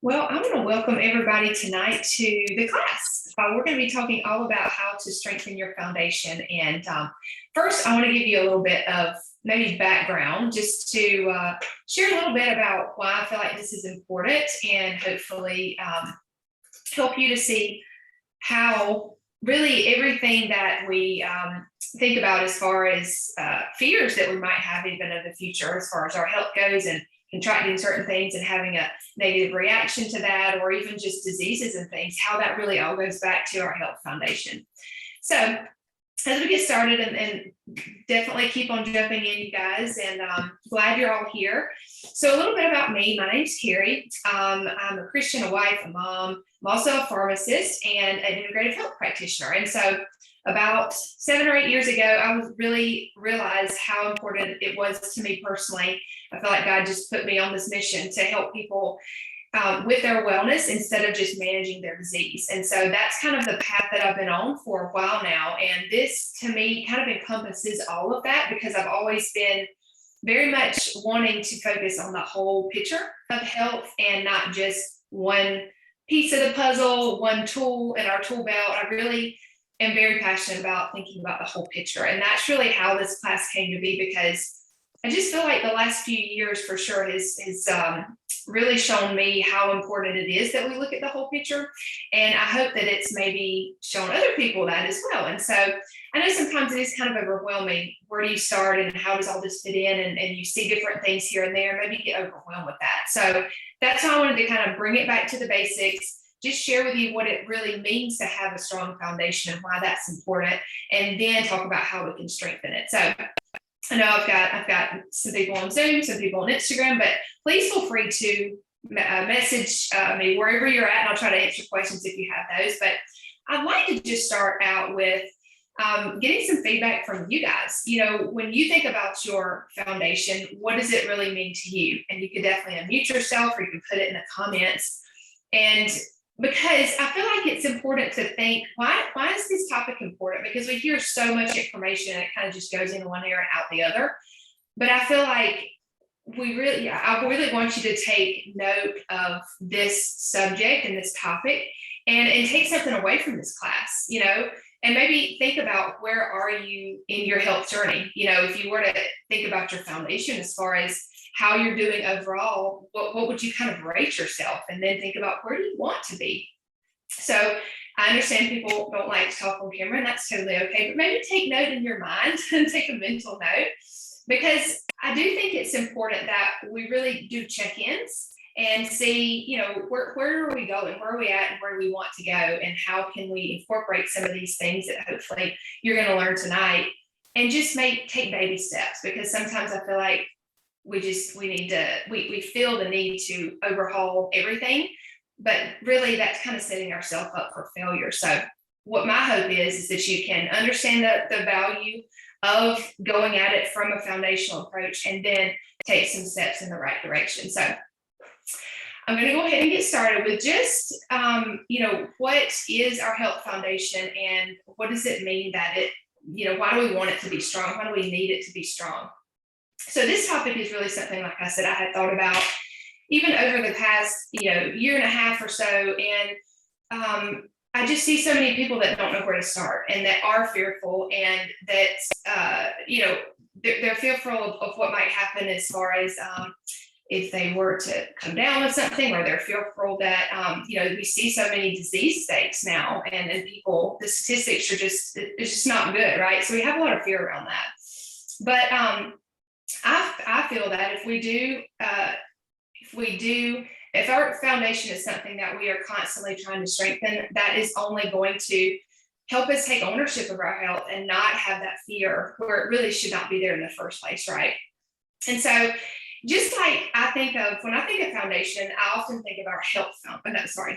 Well, I'm going to welcome everybody tonight to the class. We're going to be talking all about how to strengthen your foundation. And first, I want to give you a little bit of maybe background just to share a little bit about why I feel like this is important and hopefully help you to see how really everything that we think about as far as fears that we might have even of the future, as far as our health goes and contracting certain things and having a negative reaction to that, or even just diseases and things, how that really all goes back to our health foundation. So as we get started, and definitely keep on jumping in, you guys, and glad you're all here. So a little bit about me. My name's Carrie. I'm a Christian, a wife, a mom. I'm also a pharmacist and an integrative health practitioner. And so about 7 or 8 years ago, I was really realized how important it was to me personally. I feel like God just put me on this mission to help people with their wellness instead of just managing their disease. And so that's kind of the path that I've been on for a while now. And this to me kind of encompasses all of that because I've always been very much wanting to focus on the whole picture of health and not just one piece of the puzzle, one tool in our tool belt. I really am very passionate about thinking about the whole picture. And that's really how this class came to be, because I just feel like the last few years for sure has really shown me how important it is that we look at the whole picture. And I hope that it's maybe shown other people that as well. And so I know sometimes it is kind of overwhelming. Where do you start and how does all this fit in? And you see different things here and there, maybe get overwhelmed with that. So that's why I wanted to kind of bring it back to the basics, just share with you what it really means to have a strong foundation and why that's important, and then talk about how we can strengthen it. So I know I've got some people on Zoom, some people on Instagram, but please feel free to message me wherever you're at, and I'll try to answer questions if you have those. But I'd like to just start out with getting some feedback from you guys. You know, when you think about your foundation, what does it really mean to you? And you could definitely unmute yourself, or you can put it in the comments. And because I feel like it's important to think, why is this topic important? Because we hear so much information and it kind of just goes in one ear and out the other. But I feel like I really want you to take note of this subject and this topic and take something away from this class, you know, and maybe think about where are you in your health journey? You know, if you were to think about your foundation as far as how you're doing overall, what would you kind of rate yourself? And then think about where do you want to be? So I understand people don't like to talk on camera, and that's totally okay, but maybe take note in your mind and take a mental note, because I do think it's important that we really do check-ins and see, you know, where are we going? Where are we at and where do we want to go? And how can we incorporate some of these things that hopefully you're going to learn tonight, and just take baby steps, because sometimes I feel like we feel the need to overhaul everything, but really that's kind of setting ourselves up for failure. So what my hope is that you can understand the value of going at it from a foundational approach and then take some steps in the right direction. So I'm going to go ahead and get started with just, you know, what is our health foundation and what does it mean that it, you know, why do we want it to be strong? Why do we need it to be strong? So this topic is really something, like I said, I had thought about even over the past, you know, year and a half or so. And I just see so many people that don't know where to start and that are fearful, and that, you know, they're fearful of what might happen as far as if they were to come down with something, or they're fearful that, you know, we see so many disease states now, and people, the statistics are it's just not good, right? So we have a lot of fear around that. But I feel that if our foundation is something that we are constantly trying to strengthen, that is only going to help us take ownership of our health and not have that fear where it really should not be there in the first place, right? And so just like when I think of foundation, I often think of our health. That's what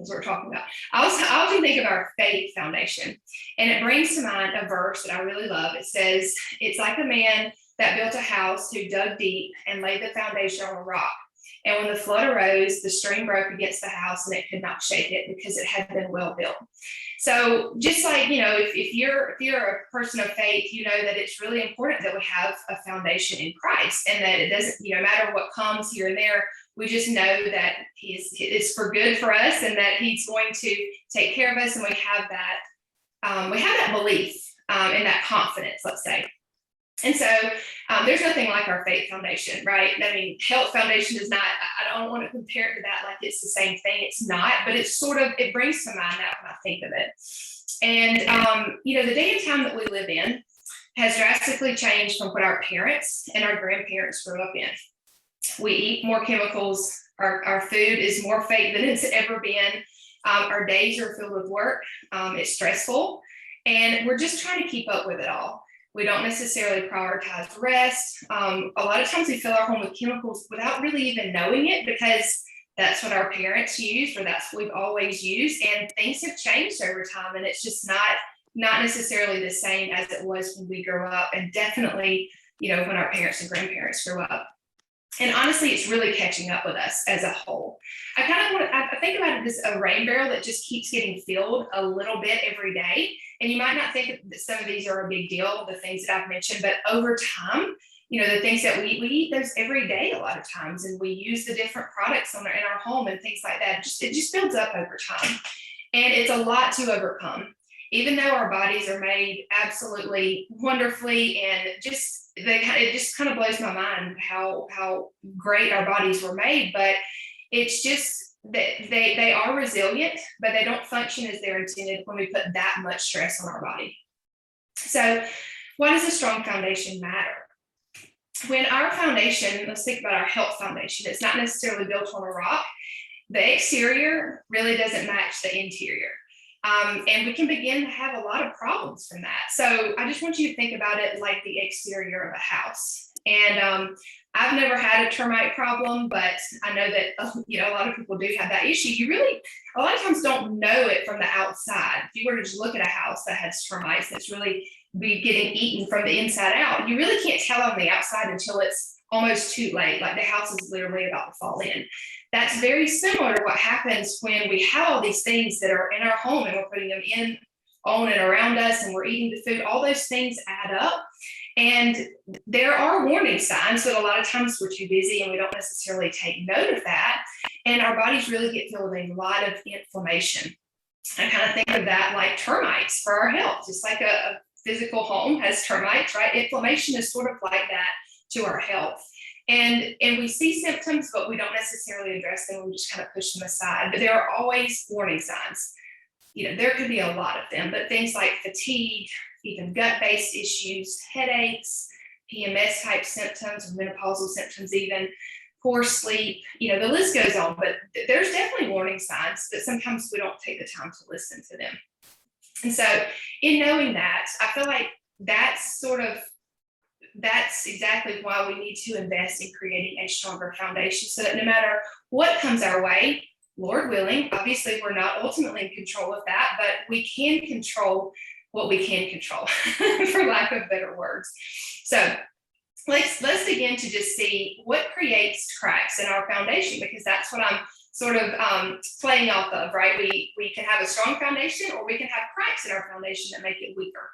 we're talking about. I often think of our faith foundation, and it brings to mind a verse that I really love. It says, it's like a man that built a house who dug deep and laid the foundation on a rock. And when the flood arose, the stream broke against the house and it could not shake it because it had been well built. So just like, you know, if you're a person of faith, you know that it's really important that we have a foundation in Christ, and that it doesn't, you know, matter what comes here and there, We just know that it's for good for us and that he's going to take care of us. And we have that belief and that confidence, let's say. And so there's nothing like our faith foundation, right? I mean, health foundation is not, I don't want to compare it to that like it's the same thing. It's not, but it's sort of, it brings to mind that when I think of it. And, the day and time that we live in has drastically changed from what our parents and our grandparents grew up in. We eat more chemicals. Our food is more fake than it's ever been. Our days are filled with work. It's stressful. And we're just trying to keep up with it all. We don't necessarily prioritize rest. A lot of times we fill our home with chemicals without really even knowing it, because that's what our parents used, or that's what we've always used. And things have changed over time, and it's just not necessarily the same as it was when we grew up, and definitely, when our parents and grandparents grew up. And honestly, it's really catching up with us as a whole. I think about it as a rain barrel that just keeps getting filled a little bit every day. And you might not think that some of these are a big deal, the things that I've mentioned, but over time, the things that we eat those every day a lot of times, and we use the different products in our home and things like that. It just builds up over time. And it's a lot to overcome. Even though our bodies are made absolutely wonderfully, and it just kind of blows my mind how great our bodies were made, but it's just that they are resilient, but they don't function as they're intended when we put that much stress on our body. So why does a strong foundation matter? When our foundation, let's think about our health foundation, it's not necessarily built on a rock. The exterior really doesn't match the interior. And we can begin to have a lot of problems from that. So I just want you to think about it like the exterior of a house. And I've never had a termite problem, but I know that, a lot of people do have that issue. You really, a lot of times don't know it from the outside. If you were to just look at a house that has termites that's really be getting eaten from the inside out, you really can't tell on the outside until it's almost too late. Like the house is literally about to fall in. That's very similar to what happens when we have all these things that are in our home and we're putting them on and around us, and we're eating the food. All those things add up. And there are warning signs, but a lot of times we're too busy and we don't necessarily take note of that. And our bodies really get filled with a lot of inflammation. I kind of think of that like termites for our health, just like a physical home has termites, right? Inflammation is sort of like that to our health. And we see symptoms, but we don't necessarily address them. We just kind of push them aside. But there are always warning signs. There could be a lot of them, but things like fatigue, even gut-based issues, headaches, PMS type symptoms, or menopausal symptoms, even poor sleep, the list goes on. But there's definitely warning signs, but sometimes we don't take the time to listen to them. And so in knowing that, I feel like that's exactly why we need to invest in creating a stronger foundation, so that no matter what comes our way, Lord willing, obviously we're not ultimately in control of that, but we can control what we can control, for lack of better words. So let's begin to just see what creates cracks in our foundation, because that's what I'm sort of playing off of, right? We can have a strong foundation, or we can have cracks in our foundation that make it weaker.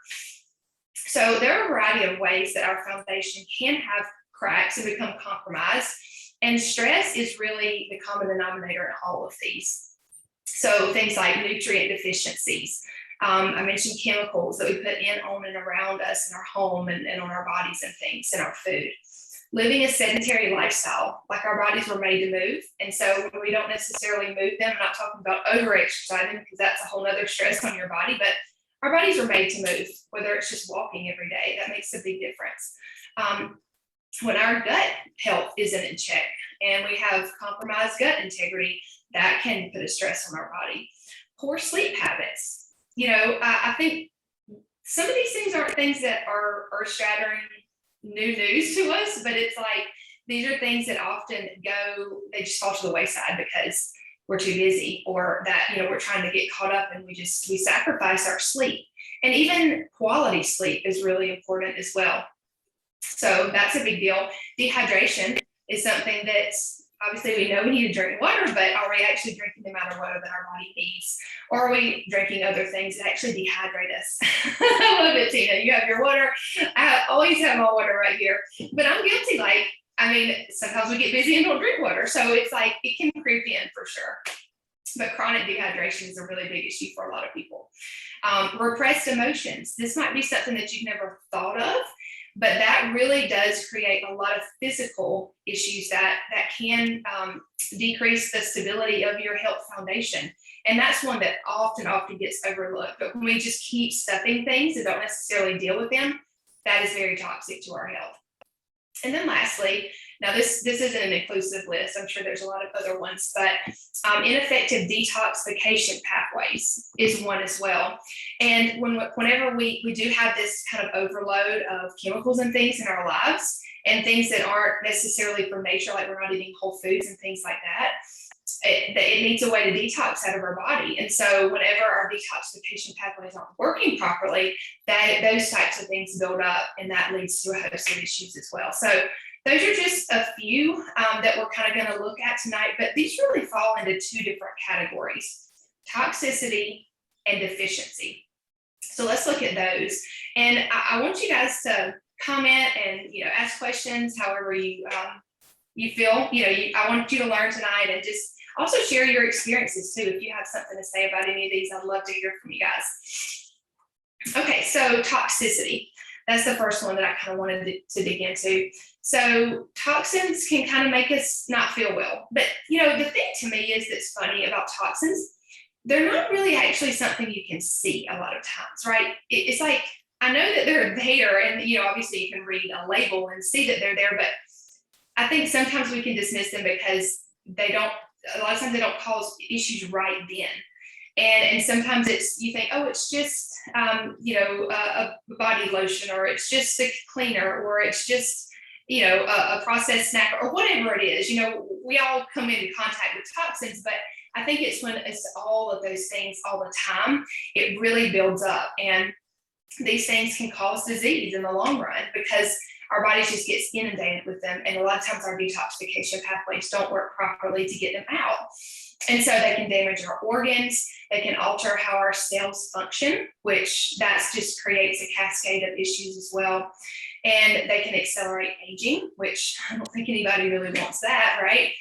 So there are a variety of ways that our foundation can have cracks and become compromised. And stress is really the common denominator in all of these. So things like nutrient deficiencies. I mentioned chemicals that we put on and around us in our home and on our bodies and things, in our food. Living a sedentary lifestyle, like our bodies were made to move. And so when we don't necessarily move them, I'm not talking about over-exercising, because that's a whole other stress on your body, but our bodies are made to move, whether it's just walking every day. That makes a big difference. When our gut health isn't in check and we have compromised gut integrity, that can put a stress on our body. Poor sleep habits. I think some of these things aren't things that are earth-shattering new news to us, but it's like these are things that often they just fall to the wayside because we're too busy, or that, we're trying to get caught up and we sacrifice our sleep. And even quality sleep is really important as well. So that's a big deal. Dehydration is something that's obviously we know we need to drink water, but are we actually drinking the amount of water that our body needs? Or are we drinking other things that actually dehydrate us? I love it, Tina. You have your water. I always have my water right here, but I'm guilty. Like I mean, sometimes we get busy and don't drink water. So it's like, it can creep in for sure. But chronic dehydration is a really big issue for a lot of people. Repressed emotions. This might be something that you've never thought of, but that really does create a lot of physical issues that can decrease the stability of your health foundation. And that's one that often gets overlooked. But when we just keep stuffing things and don't necessarily deal with them, that is very toxic to our health. And then lastly, now this isn't an inclusive list. I'm sure there's a lot of other ones, but ineffective detoxification pathways is one as well. And whenever we do have this kind of overload of chemicals and things in our lives, and things that aren't necessarily from nature, like we're not eating whole foods and things like that, it needs a way to detox out of our body. And so whenever our detoxification pathways aren't working properly, those types of things build up, and that leads to a host of issues as well. So those are just a few that we're kind of going to look at tonight, but these really fall into two different categories: toxicity and deficiency. So let's look at those. And I want you guys to comment and ask questions however you feel. I want you to learn tonight, and just also share your experiences too. If you have something to say about any of these, I'd love to hear from you guys. Okay, so toxicity. That's the first one that I kind of wanted to dig into. So toxins can kind of make us not feel well. But, the thing to me is that's funny about toxins, they're not really actually something you can see a lot of times, right? It's like, I know that they're there, and, obviously you can read a label and see that they're there, but I think sometimes we can dismiss them because a lot of times they don't cause issues right then. And sometimes you think, oh, it's just, a body lotion, or it's just a cleaner, or it's just, a processed snack, or whatever it is. We all come into contact with toxins, but I think it's when it's all of those things all the time, it really builds up. And these things can cause disease in the long run because our bodies just get inundated with them. And a lot of times our detoxification pathways don't work properly to get them out. And so they can damage our organs. They can alter how our cells function, which that just creates a cascade of issues as well. And they can accelerate aging, which I don't think anybody really wants that, right?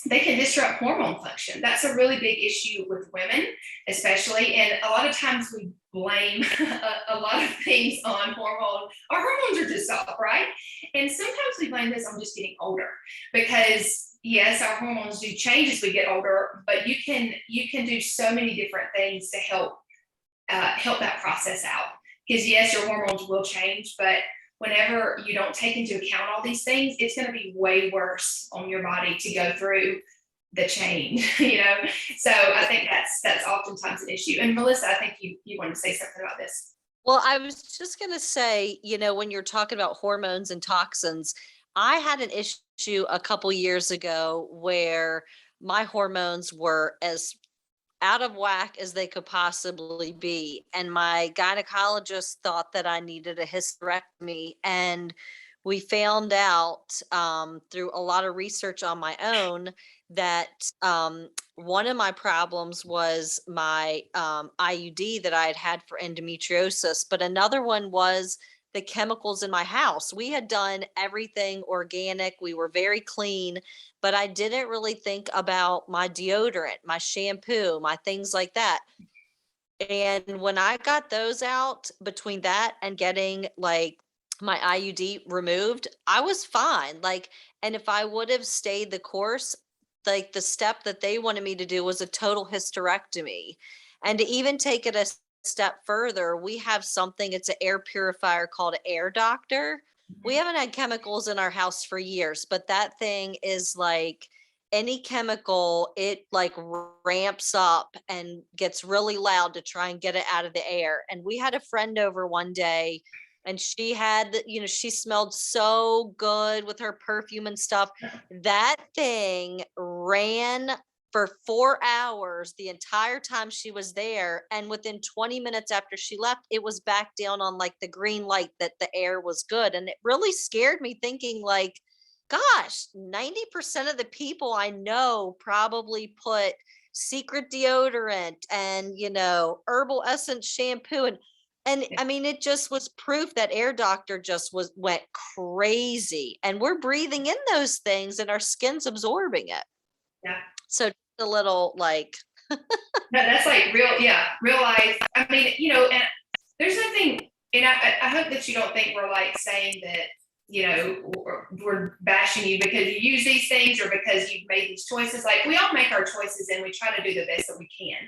They can disrupt hormone function. That's a really big issue with women, especially. And a lot of times we blame a lot of things on hormone. Our hormones are just off, right? And sometimes we blame this on just getting older, because yes, our hormones do change as we get older, but you can do so many different things to help that process out. Because yes, your hormones will change, but whenever you don't take into account all these things, it's going to be way worse on your body to go through the change, So I think that's oftentimes an issue. And Melissa, I think you want to say something about this. Well, I was just going to say, when you're talking about hormones and toxins, I had an issue a couple years ago where my hormones were as out of whack as they could possibly be. And my gynecologist thought that I needed a hysterectomy. And we found out through a lot of research on my own that one of my problems was my IUD that I had for endometriosis, but another one was the chemicals in my house. We had done everything organic. We were very clean, but I didn't really think about my deodorant, my shampoo, my things like that. And when I got those out, between that and getting like my IUD removed, I was fine. And if I would have stayed the course, like the step that they wanted me to do was a total hysterectomy. And to even take it a step further, we have something, it's an air purifier called Air Doctor. We haven't had chemicals in our house for years, but that thing is like any chemical, it like ramps up and gets really loud to try and get it out of the air. And we had a friend over one day, and she had, she smelled so good with her perfume and stuff. That thing ran for 4 hours the entire time she was there. And within 20 minutes after she left, it was back down on like the green light that the air was good. And it really scared me, thinking like, gosh, 90% of the people I know probably put secret deodorant and, herbal essence shampoo. And And Yeah. I mean, it just was proof that Air Doctor just went crazy, and we're breathing in those things and our skin's absorbing it. Yeah. So just a little like, That's like real, yeah, real life. I mean, and there's nothing, and I hope that you don't think we're like saying that, we're bashing you because you use these things or because you've made these choices. Like, we all make our choices and we try to do the best that we can.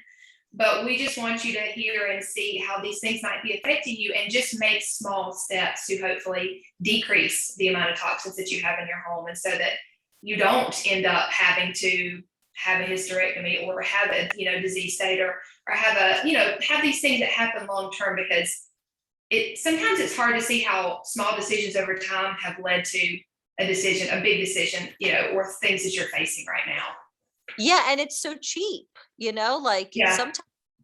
But we just want you to hear and see how these things might be affecting you and just make small steps to hopefully decrease the amount of toxins that you have in your home. And so that you don't end up having to have a hysterectomy or have a, disease state or have have these things that happen long term, because sometimes it's hard to see how small decisions over time have led to a big decision, or things that you're facing right now. yeah, and it's so cheap, like Yeah. sometimes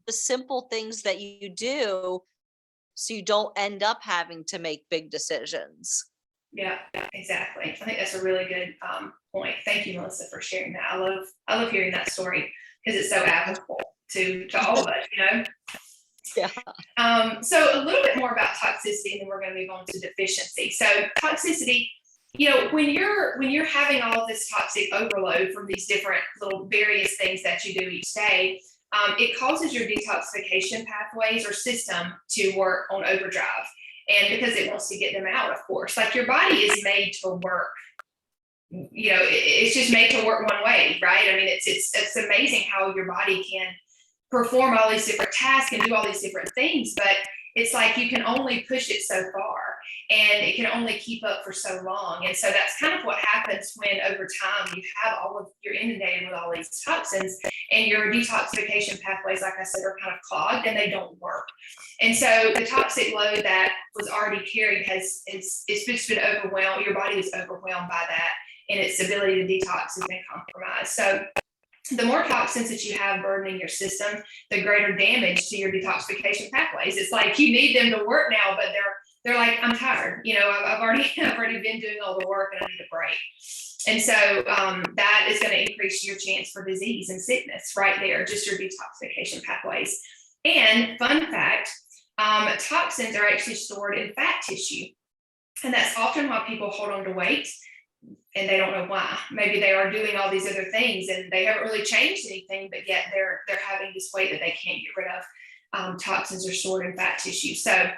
the simple things that you do so you don't end up having to make big decisions. Yeah, exactly. I think that's a really good point. Thank you, Melissa, for sharing that. I love hearing that story because it's so applicable to all of us. Yeah. So a little bit more about toxicity, and then we're going to move on to deficiency. So toxicity, when you're having all of this toxic overload from these different little various things that you do each day, it causes your detoxification pathways or system to work on overdrive. And because it wants to get them out, of course, like your body is made to work. It's just made to work one way, right? I mean, it's amazing how your body can perform all these different tasks and do all these different things, but it's like you can only push it so far and it can only keep up for so long. And so that's kind of what happens when over time you're inundated with all these toxins and your detoxification pathways, like I said, are kind of clogged and they don't work. And so the toxic load that was already carried it's just been overwhelmed. Your body is overwhelmed by that, and its ability to detox has been compromised. So the more toxins that you have burdening your system, the greater damage to your detoxification pathways. It's like you need them to work now, but they're like, I'm tired. I've already been doing all the work and I need a break. And so that is going to increase your chance for disease and sickness right there, just your detoxification pathways. And fun fact, toxins are actually stored in fat tissue. And that's often why people hold on to weight and they don't know why. Maybe they are doing all these other things and they haven't really changed anything, but yet they're having this weight that they can't get rid of. Toxins are stored in fat tissue. So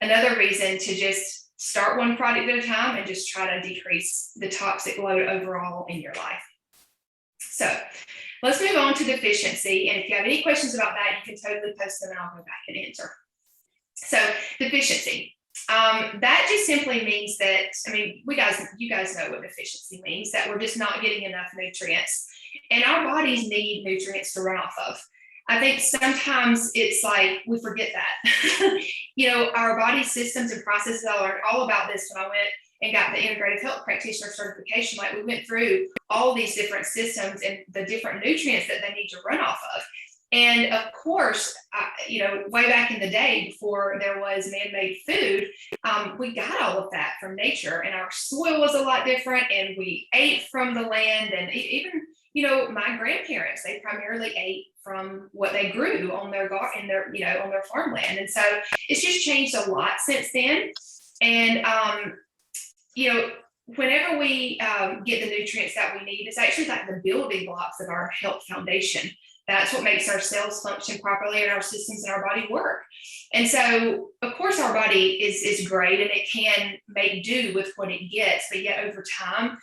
another reason to just start one product at a time and just try to decrease the toxic load overall in your life. So let's move on to deficiency. And if you have any questions about that, you can totally post them and I'll go back and answer. So deficiency. That just simply means that, you guys know what deficiency means, that we're just not getting enough nutrients, and our bodies need nutrients to run off of. I think sometimes it's like we forget that. Our body systems and processes, I learned all about this when I went and got the integrative health practitioner certification. Like, we went through all these different systems and the different nutrients that they need to run off of. And of course, way back in the day before there was man-made food, we got all of that from nature, and our soil was a lot different, and we ate from the land. And even, my grandparents, they primarily ate from what they grew on their garden, on their farmland. And so it's just changed a lot since then. And, whenever we get the nutrients that we need, it's actually like the building blocks of our health foundation. That's what makes our cells function properly and our systems and our body work. And so, of course, our body is great and it can make do with what it gets, but yet over time,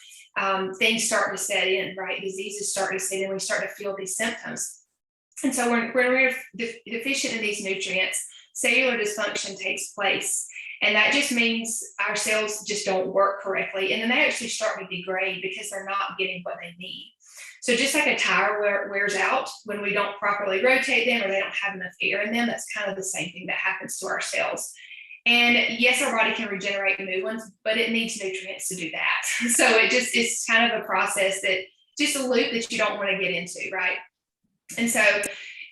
things start to set in, right? Diseases start to set in, we start to feel these symptoms. And so when we're deficient in these nutrients, cellular dysfunction takes place. And that just means our cells just don't work correctly. And then they actually start to degrade because they're not getting what they need. So just like a tire wears out when we don't properly rotate them or they don't have enough air in them, that's kind of the same thing that happens to our cells. And yes, our body can regenerate new ones, but it needs nutrients to do that. So it's kind of a process that just a loop that you don't want to get into, right? And so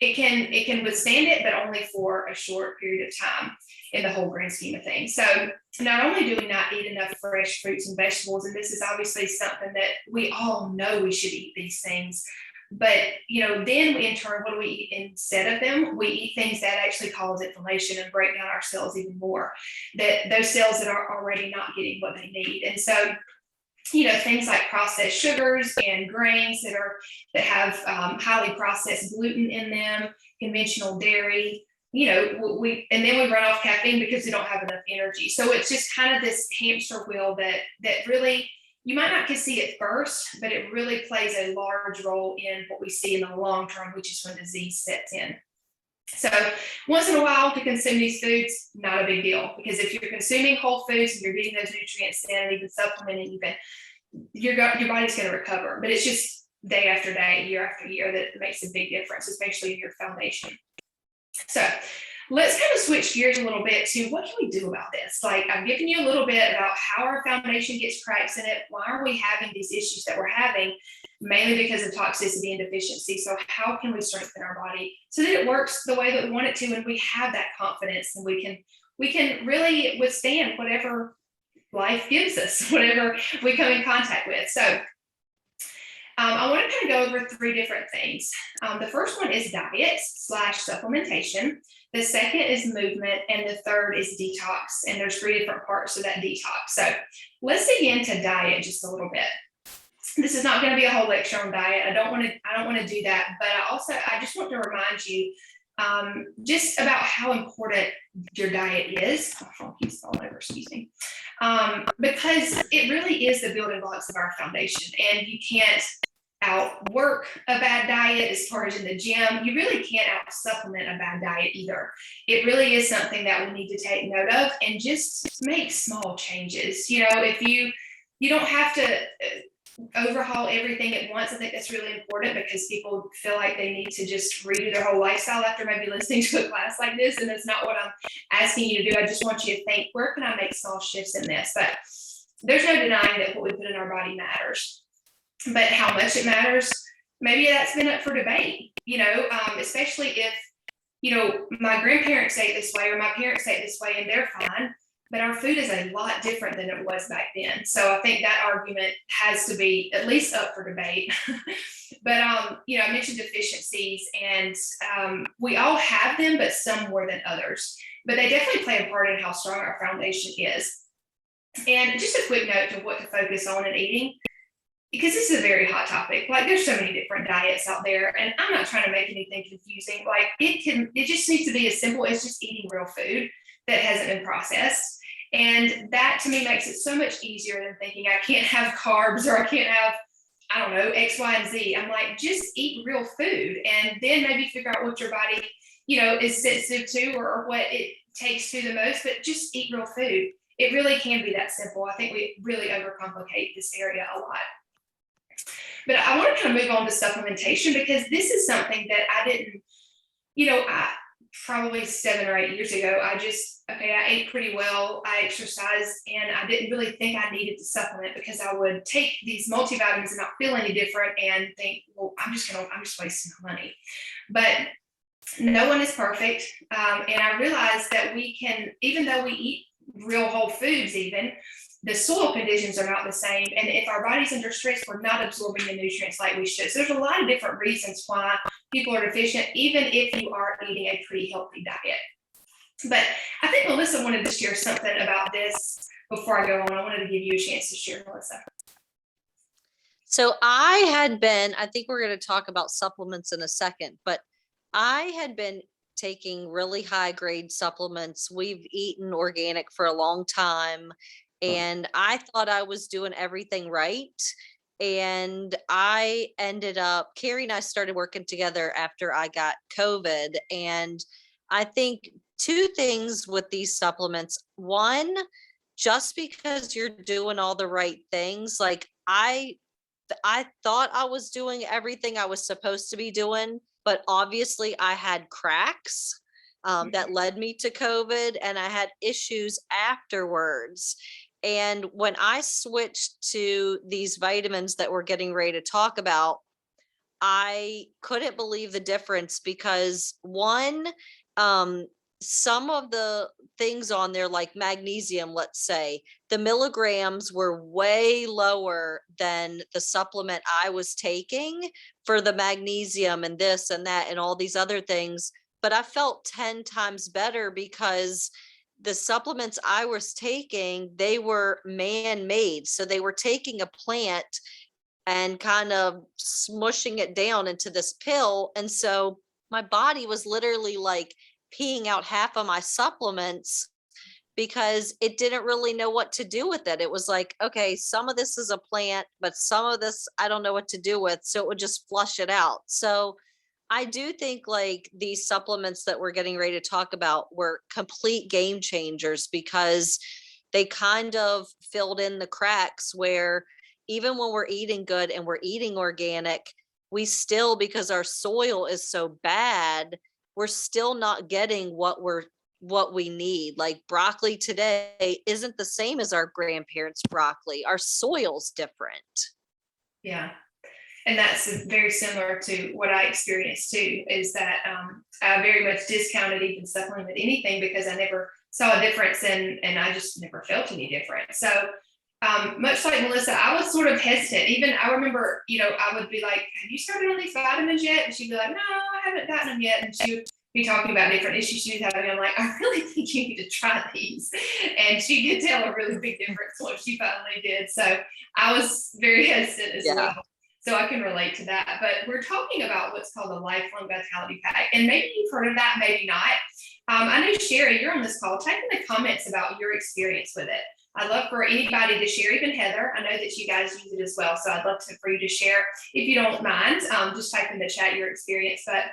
it can withstand it, but only for a short period of time in the whole grand scheme of things. So not only do we not eat enough fresh fruits and vegetables, and this is obviously something that we all know we should eat these things, But, then in turn, what do we eat instead of them? We eat things that actually cause inflammation and break down our cells even more, that those cells that are already not getting what they need. And so, things like processed sugars and grains that have highly processed gluten in them, conventional dairy, and then we run off caffeine because we don't have enough energy. So it's just kind of this hamster wheel that really, you might not can see it first, but it really plays a large role in what we see in the long term, which is when disease sets in. So once in a while to consume these foods, not a big deal, because if you're consuming whole foods and you're getting those nutrients in and even supplementing, your body's going to recover. But it's just day after day, year after year, that makes a big difference, especially in your foundation. So let's kind of switch gears a little bit to what can we do about this? Like, I've given you a little bit about how our foundation gets cracks in it. Why are we having these issues that we're having? Mainly because of toxicity and deficiency. So how can we strengthen our body so that it works the way that we want it to, and we have that confidence, and we can really withstand whatever life gives us, whatever we come in contact with. So I want to kind of go over 3 different things. The first one is diet / supplementation. The second is movement, and the third is detox. And there's 3 different parts of that detox. So let's dig into diet just a little bit. This is not going to be a whole lecture on diet. I don't want to do that, but I just want to remind you just about how important your diet is. My phone keeps falling over, excuse me. Because it really is the building blocks of our foundation, and you can't outwork a bad diet as far as in the gym. You really can't out supplement a bad diet either. It really is something that we need to take note of and just make small changes. If you don't have to overhaul everything at once. I think that's really important, because people feel like they need to just redo their whole lifestyle after maybe listening to a class like this. And that's not what I'm asking you to do. I just want you to think, where can I make small shifts in this? But there's no denying that what we put in our body matters. But how much it matters, maybe that's been up for debate, especially if, my grandparents ate this way or my parents ate this way and they're fine. But our food is a lot different than it was back then. So I think that argument has to be at least up for debate. But, I mentioned deficiencies, and we all have them, but some more than others. But they definitely play a part in how strong our foundation is. And just a quick note to what to focus on in eating, because this is a very hot topic. Like, there's so many different diets out there, and I'm not trying to make anything confusing. Like, it just needs to be as simple as just eating real food that hasn't been processed. And that to me makes it so much easier than thinking I can't have carbs or I can't have, I don't know, X, Y, and Z. I'm like, just eat real food, and then maybe figure out what your body, is sensitive to, or what it takes to the most, but just eat real food. It really can be that simple. I think we really overcomplicate this area a lot. But I want to kind of move on to supplementation, because this is something that I didn't, probably 7 or 8 years ago, I ate pretty well, I exercised, and I didn't really think I needed to supplement, because I would take these multivitamins and not feel any different and think, well, I'm just wasting my money. But no one is perfect. And I realized that we can, even though we eat real whole foods, even the soil conditions are not the same. And if our body's under stress, we're not absorbing the nutrients like we should. So there's a lot of different reasons why people are deficient, even if you are eating a pretty healthy diet. But I think Melissa wanted to share something about this before I go on. I wanted to give you a chance to share, Melissa. So I think we're going to talk about supplements in a second, but I had been taking really high grade supplements. We've eaten organic for a long time, and I thought I was doing everything right. And I ended up, Carrie and I started working together after I got COVID. And I think 2 things with these supplements. One, just because you're doing all the right things, like I thought I was doing everything I was supposed to be doing, but obviously I had cracks that led me to COVID, and I had issues afterwards. And when I switched to these vitamins that we're getting ready to talk about, I couldn't believe the difference, because one, some of the things on there, like magnesium, let's say, the milligrams were way lower than the supplement I was taking for the magnesium and this and that and all these other things. But I felt 10 times better because the supplements I was taking, they were man-made. So they were taking a plant and kind of smushing it down into this pill. And so my body was literally like peeing out half of my supplements because it didn't really know what to do with it. It was like, okay, some of this is a plant, but some of this I don't know what to do with. So it would just flush it out. So I do think like these supplements that we're getting ready to talk about were complete game changers because they kind of filled in the cracks where even when we're eating good and we're eating organic, we still, because our soil is so bad, we're still not getting what we need. Like broccoli today isn't the same as our grandparents' broccoli. Our soil's different. Yeah. And that's very similar to what I experienced too, is that I very much discounted even supplement anything because I never saw a difference and I just never felt any different. So much like Melissa, I was sort of hesitant. Even I remember, I would be like, have you started on these vitamins yet? And she'd be like, no, I haven't gotten them yet. And she would be talking about different issues she was having. I'm like, I really think you need to try these. And she did tell a really big difference once she finally did. So I was very hesitant as well. So I can relate to that. But we're talking about what's called the Lifelong Vitality Pack. And maybe you've heard of that, maybe not. I know, Sherry, you're on this call. Type in the comments about your experience with it. I'd love for anybody to share, even Heather. I know that you guys use it as well. So I'd love for you to share, if you don't mind, just type in the chat your experience. But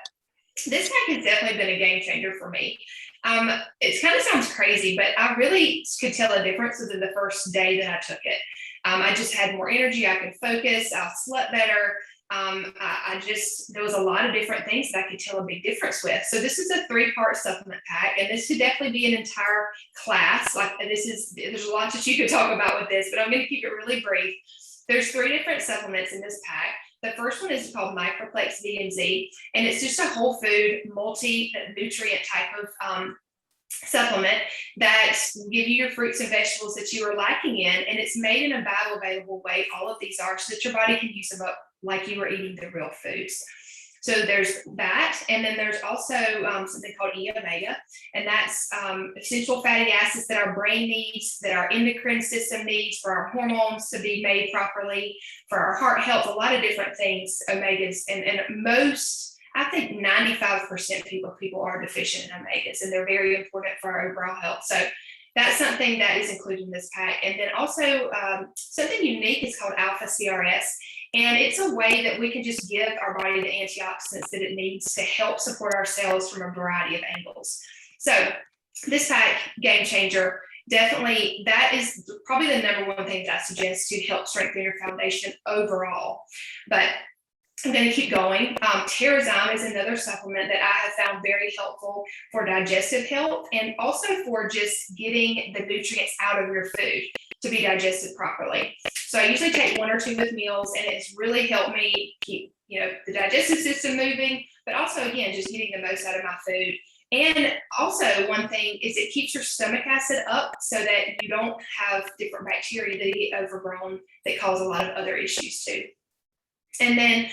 this pack has definitely been a game changer for me. It kind of sounds crazy, but I really could tell a difference within the first day that I took it. I just had more energy. I could focus. I slept better. There was a lot of different things that I could tell a big difference with. So this is a 3-part supplement pack, and this could definitely be an entire class. There's a lot that you could talk about with this, but I'm going to keep it really brief. There's 3 different supplements in this pack. The first one is called Microplex VMZ, and it's just a whole food, multi-nutrient type of supplement that give you your fruits and vegetables that you are lacking in, and it's made in a bioavailable way. All of these are, so that your body can use them up like you were eating the real foods. So there's that, and then there's also something called E-Omega, and that's essential fatty acids that our brain needs, that our endocrine system needs for our hormones to be made properly, for our heart health, a lot of different things, omegas, and most, I think 95% people are deficient in omegas, and they're very important for our overall health. So that's something that is included in this pack. And then also something unique is called Alpha CRS. And it's a way that we can just give our body the antioxidants that it needs to help support our cells from a variety of angles. So this pack, game changer, definitely, that is probably the number one thing that I suggest to help strengthen your foundation overall. But I'm going to keep going. Terrazyme is another supplement that I have found very helpful for digestive health and also for just getting the nutrients out of your food to be digested properly. So I usually take 1 or 2 with meals, and it's really helped me keep, the digestive system moving, but also, again, just getting the most out of my food. And also, one thing is it keeps your stomach acid up so that you don't have different bacteria that get overgrown that cause a lot of other issues too. And then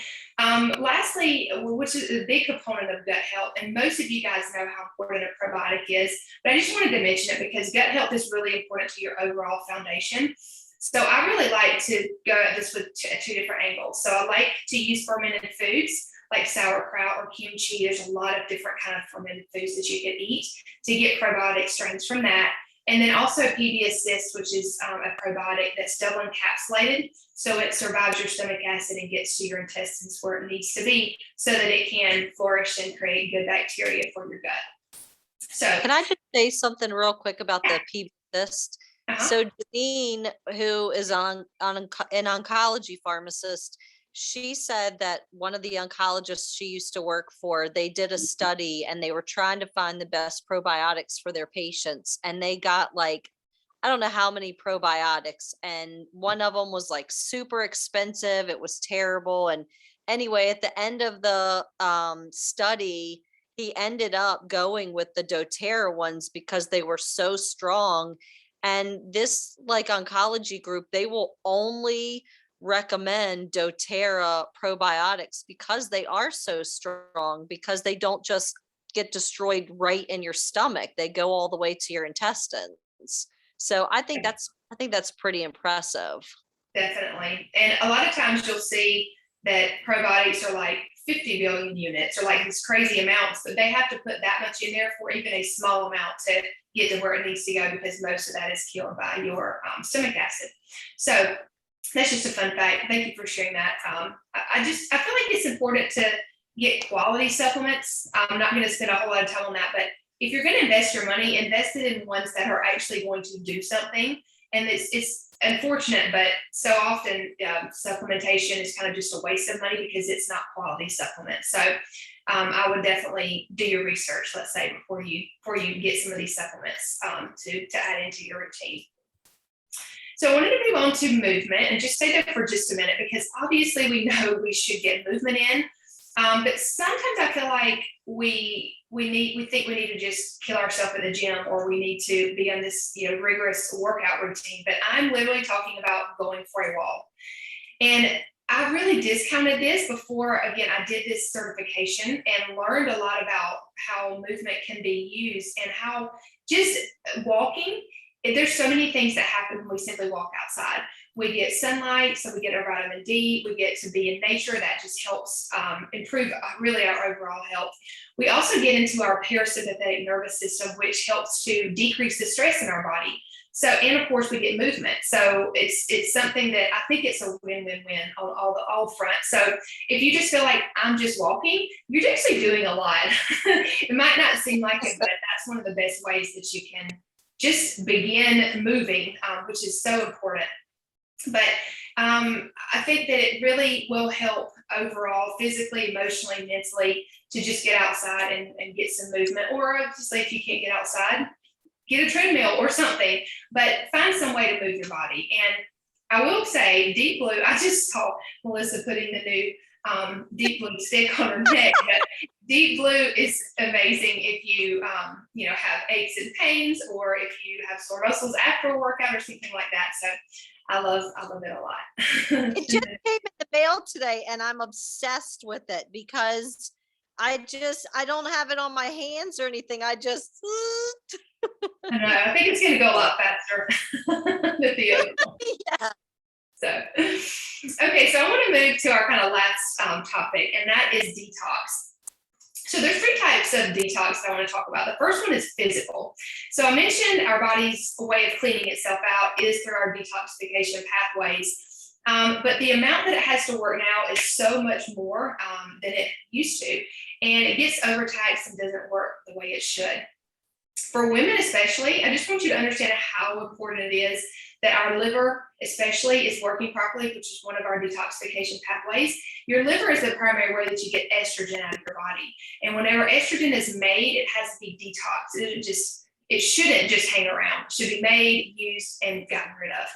lastly, which is a big component of gut health, and most of you guys know how important a probiotic is, but I just wanted to mention it because gut health is really important to your overall foundation. So I really like to go at this with 2 different angles. So I like to use fermented foods like sauerkraut or kimchi. There's a lot of different kind of fermented foods that you can eat to get probiotic strains from that. And then also PB Assist, which is a probiotic that's double encapsulated, so it survives your stomach acid and gets to your intestines where it needs to be so that it can flourish and create good bacteria for your gut. So can I just say something real quick about the PB Assist? So Janine, who is an oncology pharmacist, she said that one of the oncologists she used to work for, they did a study and they were trying to find the best probiotics for their patients. And they got like, I don't know how many probiotics. And one of them was like super expensive. It was terrible. And anyway, at the end of the study, he ended up going with the doTERRA ones because they were so strong. And this like oncology group, they will only recommend doTERRA probiotics because they are so strong, because they don't just get destroyed right in your stomach. They go all the way to your intestines. So I think that's pretty impressive. Definitely. And a lot of times you'll see that probiotics are like 50 billion units or like these crazy amounts, but they have to put that much in there for even a small amount to get to where it needs to go, because most of that is killed by your stomach acid. So that's just a fun fact. Thank you for sharing that. I feel like it's important to get quality supplements. I'm not going to spend a whole lot of time on that, but if you're going to invest your money, invest it in ones that are actually going to do something. And it's unfortunate, but so often supplementation is kind of just a waste of money because it's not quality supplement. So I would definitely do your research, let's say, before you get some of these supplements to add into your routine. So I wanted to move on to movement and just stay there for just a minute, because obviously we know we should get movement in. But sometimes I feel like we think we need to just kill ourselves at the gym, or we need to be on this rigorous workout routine. But I'm literally talking about going for a walk. And I really discounted this before, again, I did this certification and learned a lot about how movement can be used and how just walking, there's so many things that happen when we simply walk outside. We get sunlight, so we get our vitamin D, we get to be in nature. That just helps improve really our overall health. We also get into our parasympathetic nervous system, which helps to decrease the stress in our body. So, and of course we get movement. So it's something that I think it's a win-win-win on all fronts. So if you just feel like I'm just walking, you're actually doing a lot. It might not seem like it, but that's one of the best ways that you can just begin moving, which is so important. But I think that it really will help overall, physically, emotionally, mentally, to just get outside and get some movement. Or obviously, if you can't get outside, get a treadmill or something, but find some way to move your body. And I will say, Deep Blue, I just saw Melissa putting the new Deep Blue stick on her neck. But Deep Blue is amazing if you have aches and pains, or if you have sore muscles after a workout or something like that. So I love it a lot. It just came in the mail today and I'm obsessed with it because I don't have it on my hands or anything. I just I know, I think it's going to go a lot faster than the other one. yeah. So, okay, so I want to move to our kind of last topic, and that is detox. So there's 3 types of detox that I want to talk about. The first one is physical. So I mentioned our body's way of cleaning itself out is through our detoxification pathways. But the amount that it has to work now is so much more than it used to. And it gets overtaxed and doesn't work the way it should. For women especially, I just want you to understand how important it is that our liver especially is working properly, which is one of our detoxification pathways. Your liver is the primary way that you get estrogen out of your body. And whenever estrogen is made, it has to be detoxed. It shouldn't just hang around. It should be made, used, and gotten rid of.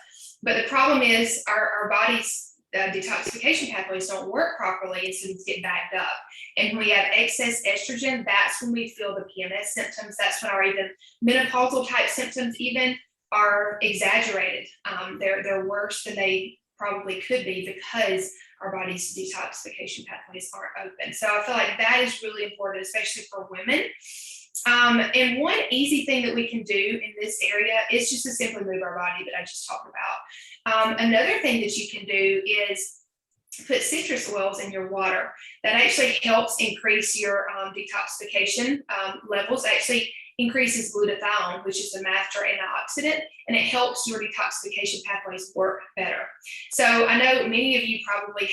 But the problem is our body's detoxification pathways don't work properly, and so these get backed up. And when we have excess estrogen, that's when we feel the PMS symptoms. That's when our even menopausal type symptoms even are exaggerated. They're worse than they probably could be because our body's detoxification pathways aren't open. So I feel like that is really important, especially for women. And one easy thing that we can do in this area is just to simply move our body that I just talked about. Another thing that you can do is put citrus oils in your water. That actually helps increase your detoxification levels. Actually increases glutathione, which is a master antioxidant, and it helps your detoxification pathways work better. So I know many of you probably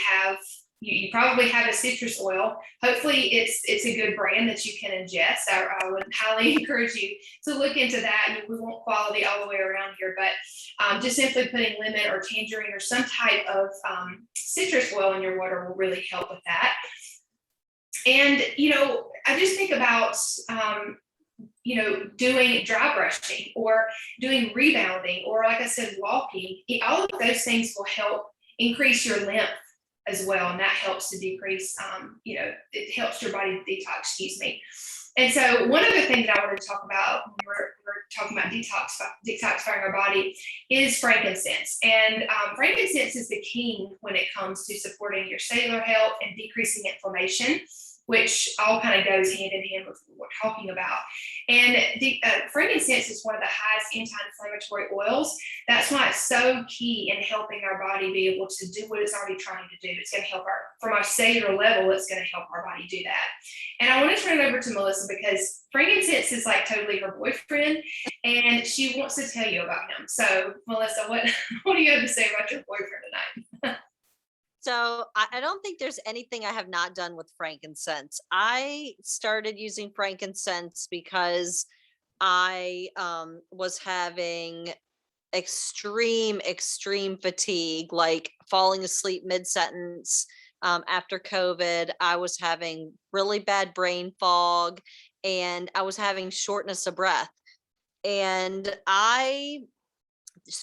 have a citrus oil. Hopefully it's a good brand that you can ingest. I would highly encourage you to look into that. We want quality all the way around here, but just simply putting lemon or tangerine or some type of citrus oil in your water will really help with that. And, I just think about, doing dry brushing or doing rebounding, or like I said, walking. All of those things will help increase your lymph as well, and that helps to decrease, it helps your body detox, excuse me. And so one other thing that I wanted to talk about when we're talking about detoxifying our body is frankincense. And frankincense is the king when it comes to supporting your cellular health and decreasing inflammation, which all kind of goes hand in hand with what we're talking about. And the frankincense is one of the highest anti-inflammatory oils. That's why it's so key in helping our body be able to do what it's already trying to do. It's going to help from our cellular level, it's going to help our body do that. And I want to turn it over to Melissa because frankincense is like totally her boyfriend, and she wants to tell you about him. So Melissa, what do you have to say about your boyfriend tonight? So I don't think there's anything I have not done with frankincense. I started using frankincense because I was having extreme fatigue, like falling asleep mid-sentence. After COVID, I was having really bad brain fog and I was having shortness of breath. And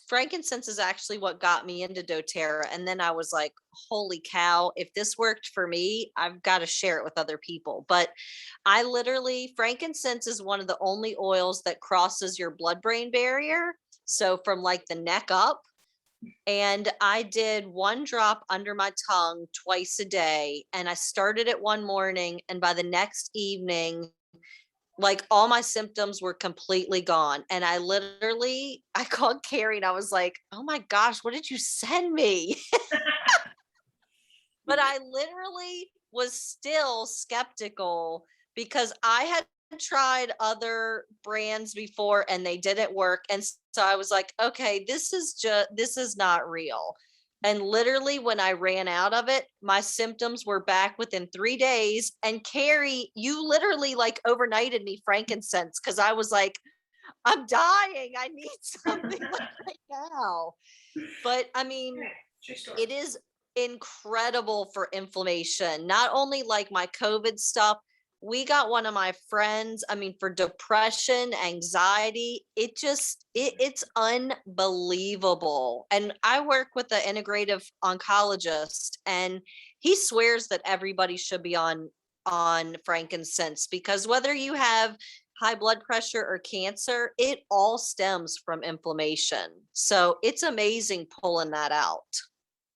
frankincense is actually what got me into doTERRA. And then I was like, holy cow, if this worked for me, I've got to share it with other people. But frankincense is one of the only oils that crosses your blood-brain barrier. So from like the neck up. And I did 1 drop under my tongue twice a day. And I started it one morning, and by the next evening, like all my symptoms were completely gone. And I called Carrie and I was like, oh my gosh, what did you send me? But I literally was still skeptical because I had tried other brands before and they didn't work. And so I was like, okay, this is not real. And literally when I ran out of it, my symptoms were back within 3 days. And Carrie, you literally like overnighted me frankincense because I was like, I'm dying. I need something like right now. But I mean, it is incredible for inflammation. Not only like my COVID stuff, we got one of my friends, I mean, for depression, anxiety, it's unbelievable. And I work with an integrative oncologist, and he swears that everybody should be on frankincense because whether you have high blood pressure or cancer, it all stems from inflammation. So it's amazing pulling that out.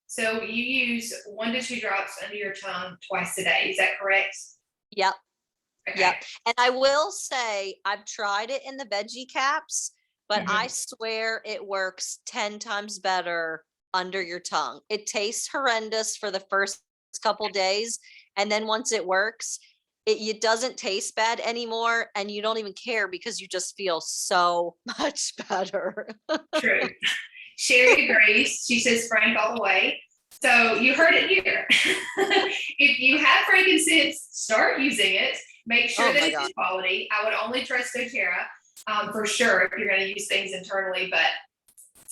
So you use 1 to 2 drops under your tongue twice a day. Is that correct? Yep. Okay. Yep. And I will say I've tried it in the veggie caps, but I swear it works 10 times better under your tongue. It tastes horrendous for the first couple days. And then once it works, it doesn't taste bad anymore. And you don't even care because you just feel so much better. True. Sherry agrees. She says Frank all the way. So you heard it here. If you have frankincense, start using it. Make sure that it's quality. I would only trust doTERRA for sure if you're going to use things internally. But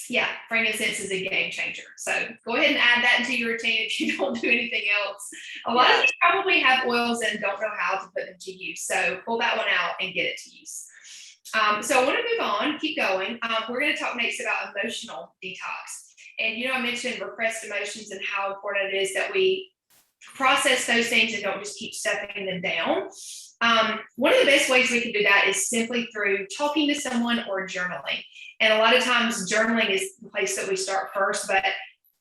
yeah, frankincense is a game changer. So go ahead and add that into your routine if you don't do anything else. A lot of you probably have oils and don't know how to put them to use. So pull that one out and get it to use. So I want to move on, keep going. We're going to talk next about emotional detox. And, I mentioned repressed emotions and how important it is that we process those things and don't just keep stuffing them down. One of the best ways we can do that is simply through talking to someone or journaling. And a lot of times journaling is the place that we start first, but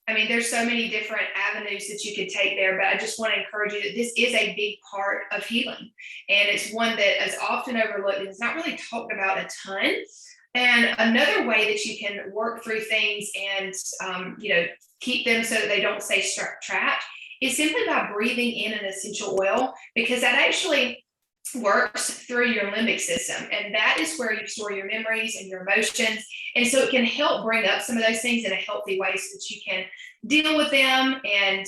I mean, there's so many different avenues that you could take there, but I just want to encourage you that this is a big part of healing. And it's one that is often overlooked and it's not really talked about a ton. And another way that you can work through things and, keep them so that they don't stay trapped is simply by breathing in an essential oil, because that actually works through your limbic system. And that is where you store your memories and your emotions. And so it can help bring up some of those things in a healthy way so that you can deal with them and,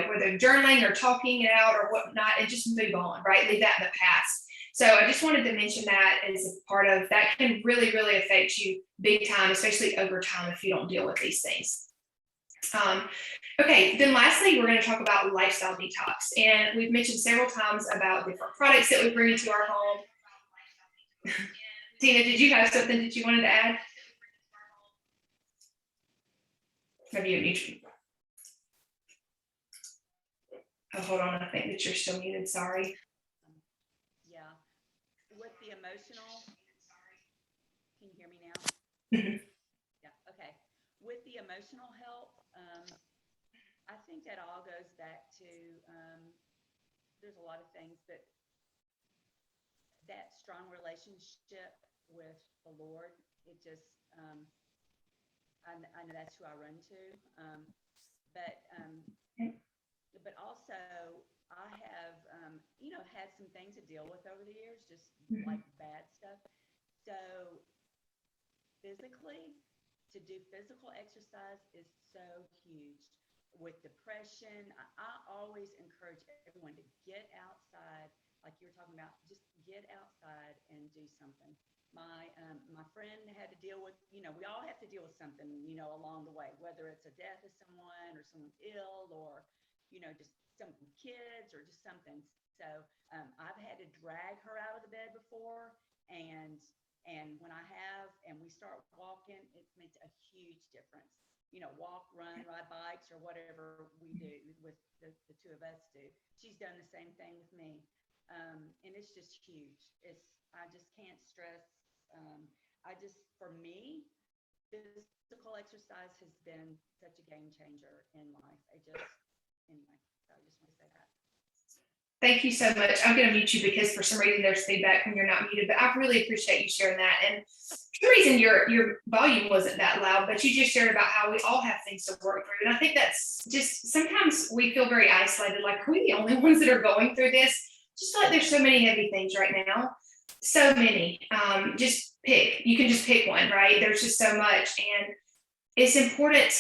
whether journaling or talking it out or whatnot, and just move on, right? Leave that in the past. So I just wanted to mention that as a part of that can really, really affect you big time, especially over time if you don't deal with these things. Okay, then lastly, we're going to talk about lifestyle detox. And we've mentioned several times about different products that we bring into our home. Tina, did you have something that you wanted to add? Maybe you need to. Oh, hold on, I think that you're still muted, sorry. Yeah, with the emotional, can you hear me now? Mhm. Yeah, okay. With the emotional help, I think that all goes back to, there's a lot of things, but that strong relationship with the Lord, it just, I know that's who I run to. But, but also I have, had some things to deal with over the years, just like bad stuff. So physically, to do physical exercise is so huge. With depression, I always encourage everyone to get outside, like you were talking about, just get outside and do something. My friend had to deal with, we all have to deal with something, along the way, whether it's a death of someone or someone's ill or, just some kids or just something. So I've had to drag her out of the bed before, and when I have, and we start walking, it makes a huge difference. Walk, run, ride bikes, or whatever we do with the two of us do. She's done the same thing with me. And it's just huge. I just can't stress. For me, physical exercise has been such a game changer in life. Anyway, so I just want to say that. Thank you so much. I'm going to mute you because for some reason there's feedback when you're not muted, but I really appreciate you sharing that. And for some reason your volume wasn't that loud, but you just shared about how we all have things to work through. And I think that's just, sometimes we feel very isolated, like, are we the only ones that are going through this? Just like there's so many heavy things right now. So many. Just pick. You can just pick one, right? There's just so much. And it's important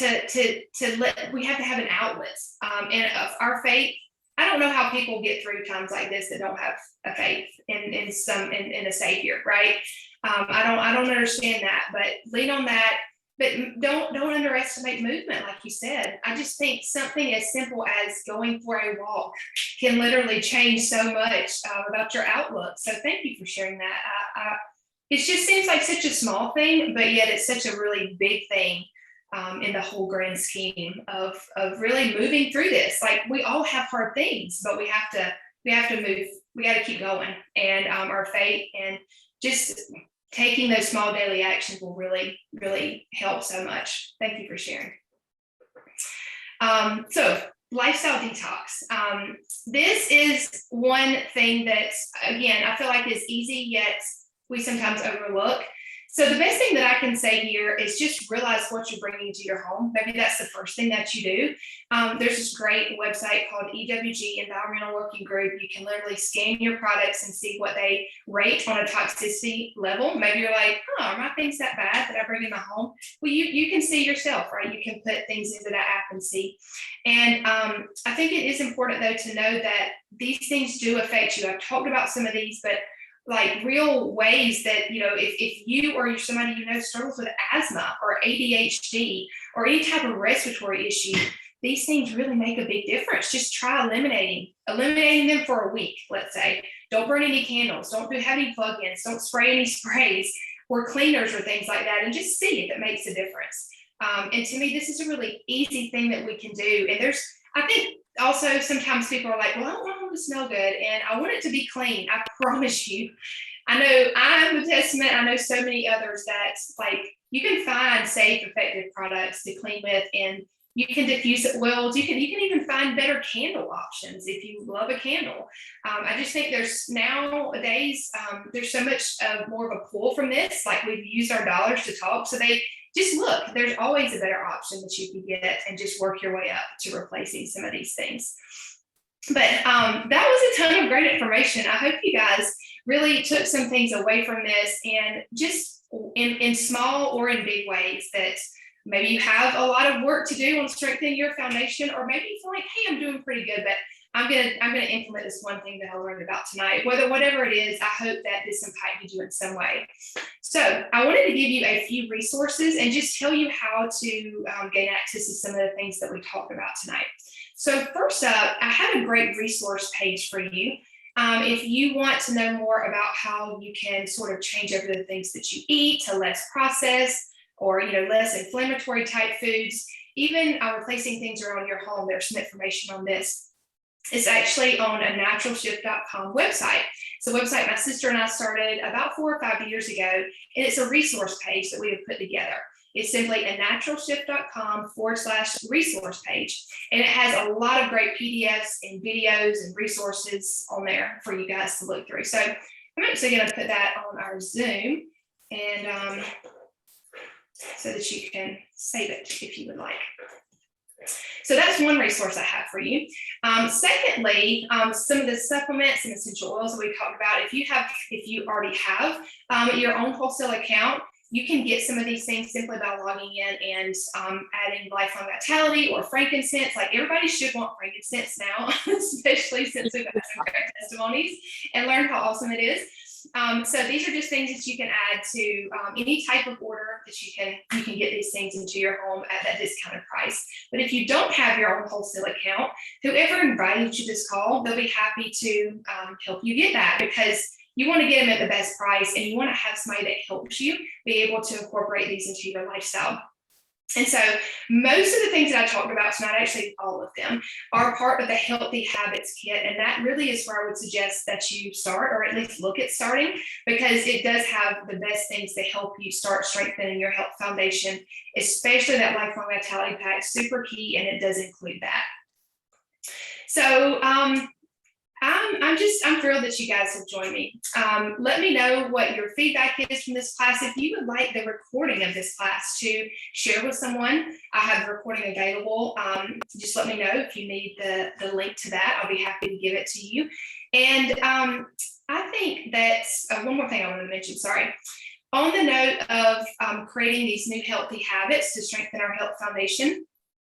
we have to have an outlet. And of our faith, I don't know how people get through times like this that don't have a faith in a savior, right? I don't understand that, but lean on that. But don't underestimate movement, like you said. I just think something as simple as going for a walk can literally change so much about your outlook. So thank you for sharing that. It just seems like such a small thing, but yet it's such a really big thing. In the whole grand scheme of really moving through this. Like, we all have hard things, but we have to move. We got to keep going, and our faith and just taking those small daily actions will really, really help so much. Thank you for sharing. So lifestyle detox. This is one thing that, again, I feel like is easy, yet we sometimes overlook. So the best thing that I can say here is just realize what you're bringing into your home. Maybe that's the first thing that you do. There's this great website called EWG, Environmental Working Group. You can literally scan your products and see what they rate on a toxicity level. Maybe you're like, oh, are my things that bad that I bring in my home? Well, you can see yourself, right? You can put things into that app and see. And I think it is important, though, to know that these things do affect you. I've talked about some of these, but like real ways that, if you or somebody struggles with asthma or ADHD or any type of respiratory issue, these things really make a big difference. Just try eliminating them for a week, let's say. Don't burn any candles, don't do heavy plug-ins, don't spray any sprays or cleaners or things like that, and just see if it makes a difference. And to me, this is a really easy thing that we can do. And I think also sometimes people are like, well, I don't want them to smell good and I want it to be clean. I promise you. I know I'm a testament. I know so many others that, like, you can find safe, effective products to clean with, and you can diffuse oils. You can even find better candle options if you love a candle. I just think there's nowadays there's so much more of a pull from this. Like, we've used our dollars to talk, so they just look. There's always a better option that you can get and just work your way up to replacing some of these things. But that was a ton of great information. I hope you guys really took some things away from this, and just in small or in big ways, that maybe you have a lot of work to do on strengthening your foundation, or maybe you feel like, hey, I'm doing pretty good, but I'm gonna implement this one thing that I learned about tonight. Whatever it is, I hope that this impacted you in some way. So I wanted to give you a few resources and just tell you how to gain access to some of the things that we talked about tonight. So first up, I have a great resource page for you. If you want to know more about how you can sort of change over the things that you eat to less processed or less inflammatory type foods, even replacing things around your home, there's some information on this. It's actually on a naturalshift.com website. It's a website my sister and I started about 4 or 5 years ago, and it's a resource page that we have put together. It's simply a naturalshift.com/resource page. And it has a lot of great PDFs and videos and resources on there for you guys to look through. So I'm actually going to put that on our Zoom, and so that you can save it if you would like. So that's one resource I have for you. Secondly, some of the supplements and essential oils that we talked about, if you already have your own wholesale account, you can get some of these things simply by logging in and adding Lifelong Vitality or frankincense. Like, everybody should want frankincense now, especially since we've had some great testimonies and learned how awesome it is. So these are just things that you can add to any type of order that you can get these things into your home at that discounted price. But if you don't have your own wholesale account, whoever invited you to this call, they'll be happy to help you get that, because you want to get them at the best price, and you want to have somebody that helps you be able to incorporate these into your lifestyle. And so most of the things that I talked about tonight, actually all of them, are part of the Healthy Habits Kit. And that really is where I would suggest that you start, or at least look at starting, because it does have the best things to help you start strengthening your health foundation, especially that Lifelong Vitality Pack, super key, and it does include that. So I'm thrilled that you guys have joined me. Let me know what your feedback is from this class. If you would like the recording of this class to share with someone, I have the recording available. Just let me know if you need the link to that. I'll be happy to give it to you. And I think that's one more thing I want to mention, sorry. On the note of creating these new healthy habits to strengthen our health foundation,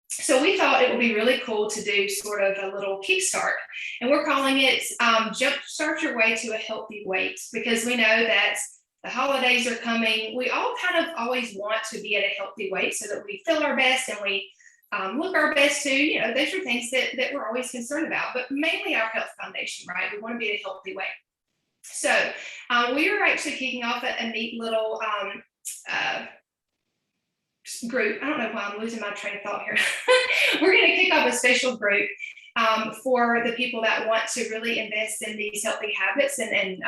so we thought it would be really cool to do sort of a little kickstart, and we're calling it Jumpstart Your Way to a Healthy Weight, because we know that the holidays are coming. We all kind of always want to be at a healthy weight so that we feel our best and we look our best too. You know, those are things that we're always concerned about, but mainly our health foundation, right? We want to be at a healthy weight. So we are actually kicking off a neat little group. I don't know why I'm losing my train of thought here. We're going to kick off a special group for the people that want to really invest in these healthy habits and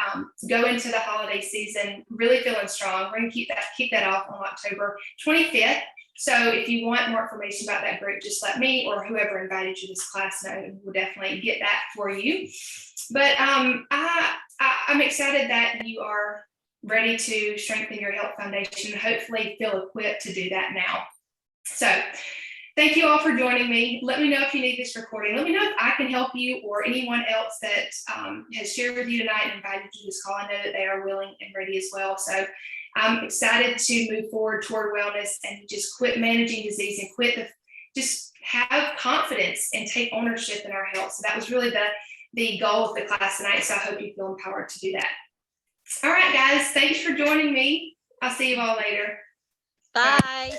go into the holiday season really feeling strong. We're going to kick that off on October 25th. So if you want more information about that group, just let me or whoever invited you to this class know, and we'll definitely get that for you. But I'm excited that you are ready to strengthen your health foundation and hopefully feel equipped to do that now. So thank you all for joining me. Let me know if you need this recording. Let me know if I can help you or anyone else that has shared with you tonight and invited you to this call. I know that they are willing and ready as well. So I'm excited to move forward toward wellness and just quit managing disease and just have confidence and take ownership in our health. So that was really the goal of the class tonight. So I hope you feel empowered to do that. All right, guys, thanks for joining me. I'll see you all later. Bye.